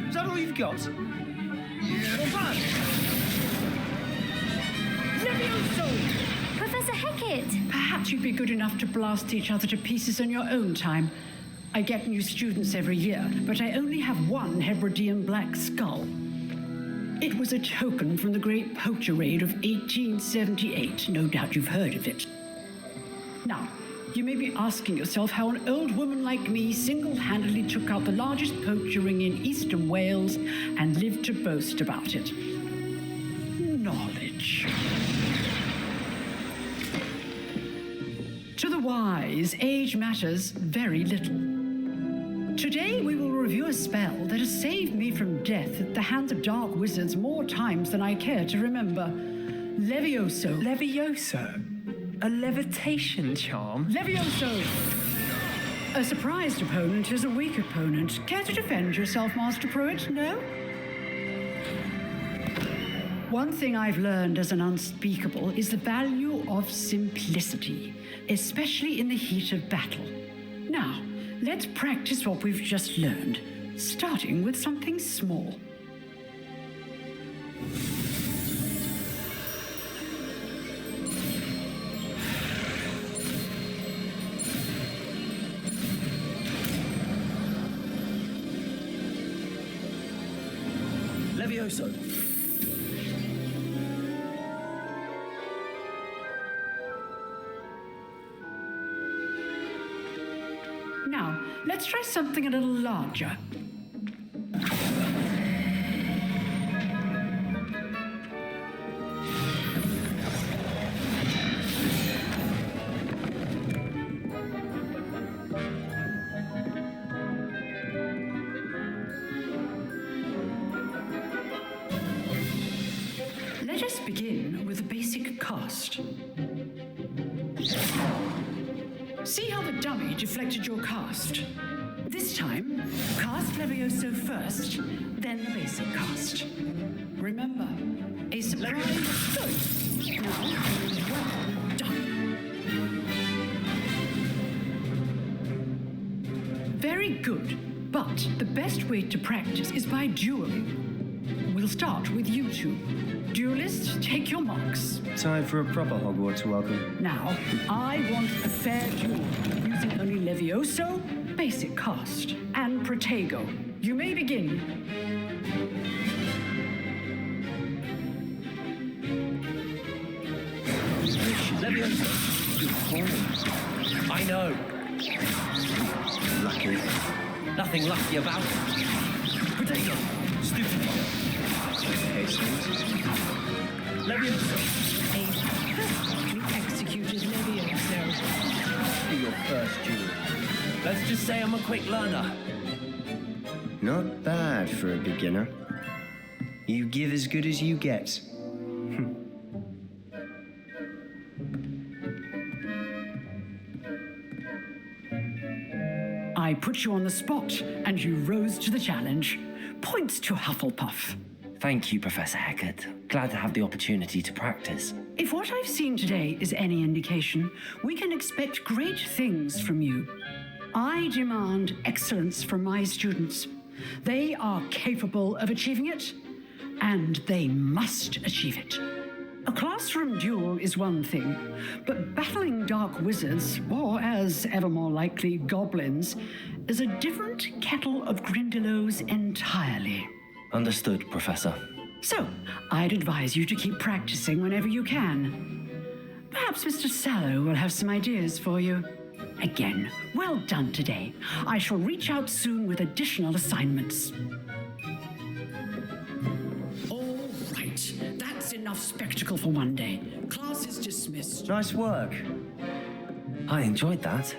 Is that all you've got? Professor Hecat! Perhaps you'd be good enough to blast each other to pieces in your own time. I get new students every year, but I only have one Hebridean black skull. It was a token from the Great Poacher Raid of 1878. No doubt you've heard of it. Now, you may be asking yourself how an old woman like me single-handedly took out the largest poacher ring in eastern Wales and lived to boast about it. Knowledge. To the wise, age matters very little. Today we will review a spell that has saved me from death at the hands of dark wizards more times than I care to remember. Levioso. Levioso? A levitation charm? Levioso! A surprised opponent is a weak opponent. Care to defend yourself, Master Pruitt? No? One thing I've learned as an unspeakable is the value of simplicity, especially in the heat of battle. Now, let's practice what we've just learned, starting with something small. Levioso. Now, let's try something a little larger. Let us begin with a basic cast. See how the dummy deflected your cast? This time, cast Levioso first, then the basic cast. Remember, a surprise. Good. Now, well done. Very good, but the best way to practice is by dueling. We'll start with you two. Duelists, take your marks. Time for a proper Hogwarts welcome. Now, I want a fair duel, using only Levioso, basic cast, and Protego. You may begin. Levioso. I know. Lucky. Nothing lucky about it. Potato. Stupid. Levioso. A perfectly executed Levioso. Be your first duel. Let's just say I'm a quick learner. Not bad for a beginner. You give as good as you get. I put you on the spot, and you rose to the challenge. Points to Hufflepuff. Thank you, Professor Hecat. Glad to have the opportunity to practice. If what I've seen today is any indication, we can expect great things from you. I demand excellence from my students. They are capable of achieving it, and they must achieve it. A classroom duel is one thing, but battling dark wizards, or as ever more likely, goblins, is a different kettle of Grindylows entirely. Understood, Professor. So, I'd advise you to keep practicing whenever you can. Perhaps Mr. Sallow will have some ideas for you. Again, well done today. I shall reach out soon with additional assignments. All right, that's enough spectacle for one day. Class is dismissed. Nice work. I enjoyed that.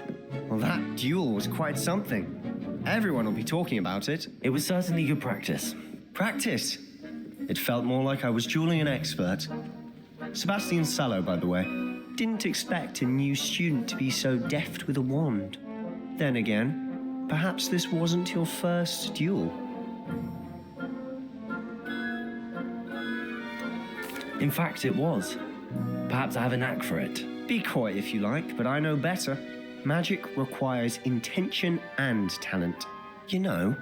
Well, that duel was quite something. Everyone will be talking about it. It was certainly good practice. Practice? It felt more like I was dueling an expert. Sebastian Sallow, by the way. Didn't expect a new student to be so deft with a wand. Then again, perhaps this wasn't your first duel. In fact, it was. Perhaps I have a knack for it. Be coy if you like, but I know better. Magic requires intention and talent. You know,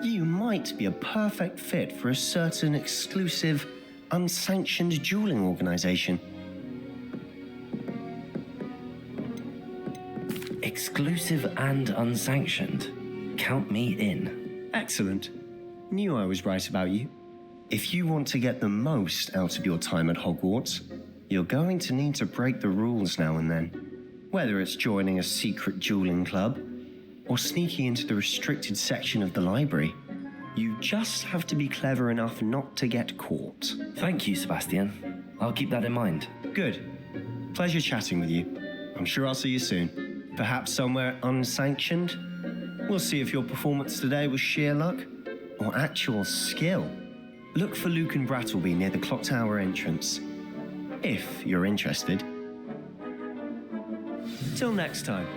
you might be a perfect fit for a certain exclusive, unsanctioned dueling organization. Exclusive and unsanctioned. Count me in. Excellent. Knew I was right about you. If you want to get the most out of your time at Hogwarts, you're going to need to break the rules now and then. Whether it's joining a secret dueling club or sneaking into the restricted section of the library, you just have to be clever enough not to get caught. Thank you, Sebastian. I'll keep that in mind. Good. Pleasure chatting with you. I'm sure I'll see you soon. Perhaps somewhere unsanctioned? We'll see if your performance today was sheer luck or actual skill. Look for Luke and Brattleby near the clock tower entrance, if you're interested. Till next time.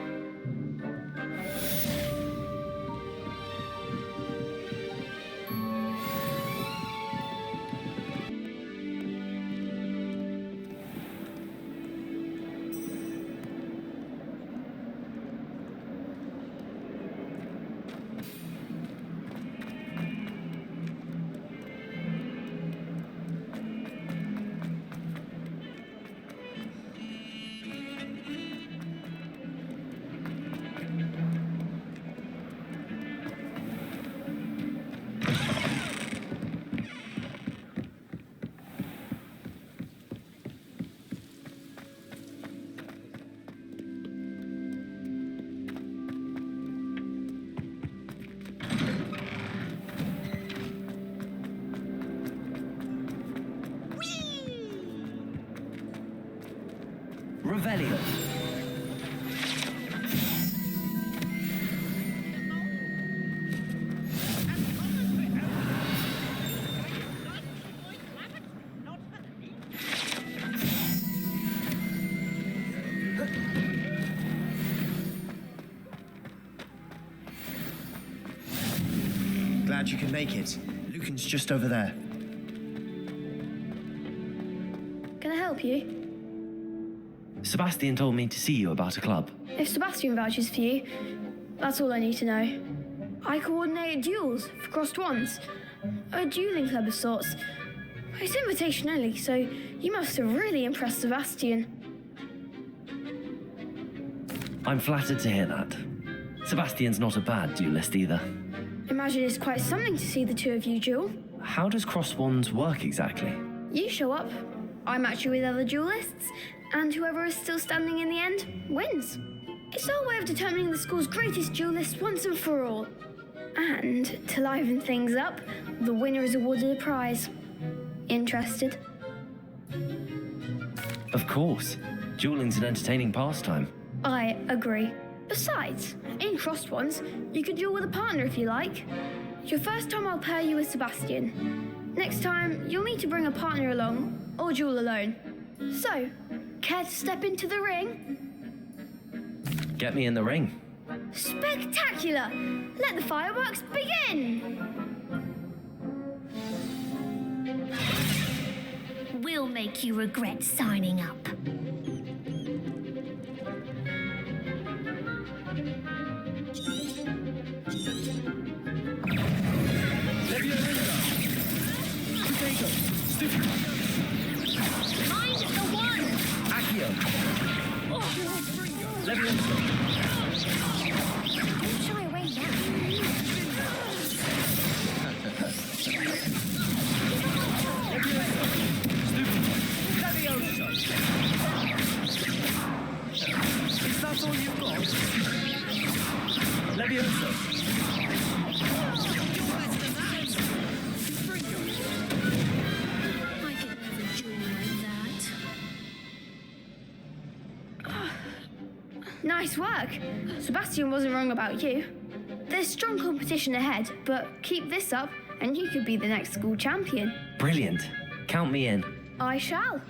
Revelio. glad you could make it. Lucan's just over there. Can I help you? Sebastian told me to see you about a club. If Sebastian vouches for you, that's all I need to know. I coordinate duels for crossed ones. A dueling club of sorts. It's invitation only, so you must have really impressed Sebastian. I'm flattered to hear that. Sebastian's not a bad duelist either. Imagine it's quite something to see the two of you duel. How does cross wands work exactly? You show up, I match you with other duelists, and whoever is still standing in the end wins. It's our way of determining the school's greatest duelist once and for all. And to liven things up, the winner is awarded a prize. Interested? Of course. Dueling's an entertaining pastime. I agree. Besides, in crossed ones, you could duel with a partner if you like. Your first time I'll pair you with Sebastian. Next time, you'll need to bring a partner along, or duel alone. So, care to step into the ring? Get me in the ring. Spectacular! Let the fireworks begin! We'll make you regret signing up. Mind the one! Accio. Leviosa. Don't shy away now. Leviosa. Is that all you've got? Leviosa. Nice work. Sebastian wasn't wrong about you. There's strong competition ahead, but keep this up and you could be the next school champion. Brilliant. Count me in. I shall.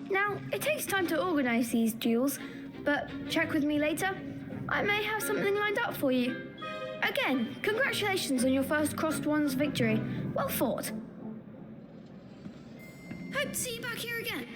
Now, it takes time to organise these duels, but check with me later. I may have something lined up for you. Again, congratulations on your first crossed ones victory. Well fought. Hope to see you back here again.